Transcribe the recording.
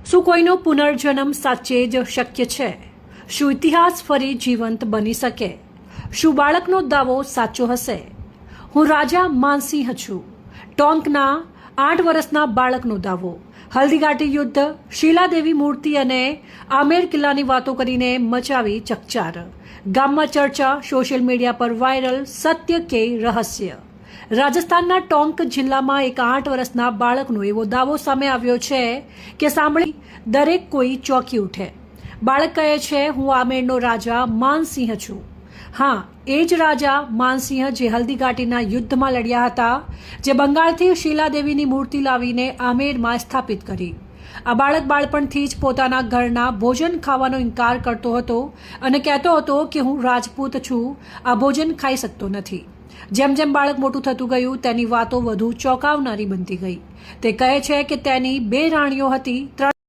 શું કોઈનો પુનર્જન્મ સાચે જ શક્ય છે? શું ઇતિહાસ ફરી જીવંત બની શકે? શું બાળકનો દાવો સાચો હશે? હું રાજા માનસિંહ છું. ટોંકના 8 વર્ષના બાળકનો દાવો. હલ્દીઘાટી યુદ્ધ, શીલાદેવી મૂર્તિ અને આમેર કિલ્લાની વાતો કરીને મચાવી ચકચાર. ગામમાં ચર્ચા, સોશિયલ મીડિયા પર વાયરલ, સત્ય કે રહસ્ય? રાજસ્થાનના ટોંક જિલ્લામાં એક 8 વર્ષના બાળકનો એવો દાવો સામે આવ્યો છે કે સાંભળી દરેક કોઈ ચોંકી ઉઠે. બાળક કહે છે, હું આમેરનો રાજા માનસિંહ છું. હા, એ જ રાજા માનસિંહ જે હલ્દીઘાટીના યુદ્ધમાં લડ્યા હતા, જે બંગાળથી શીલાદેવીની મૂર્તિ લાવીને આમેરમાં સ્થાપિત કરી. આ બાળક બાળપણથી જ પોતાના ઘરના ભોજન ખાવાનો ઇનકાર કરતો હતો અને કહેતો હતો કે હું રાજપૂત છું, આ ભોજન ખાઈ શકતો નથી. જેમ જેમ બાળક મોટું થતું ગયું તેની વાતો વધુ ચોંકાવનારી બનતી ગઈ. તે કહે છે કે તેની 2 રાણીઓ હતી, 3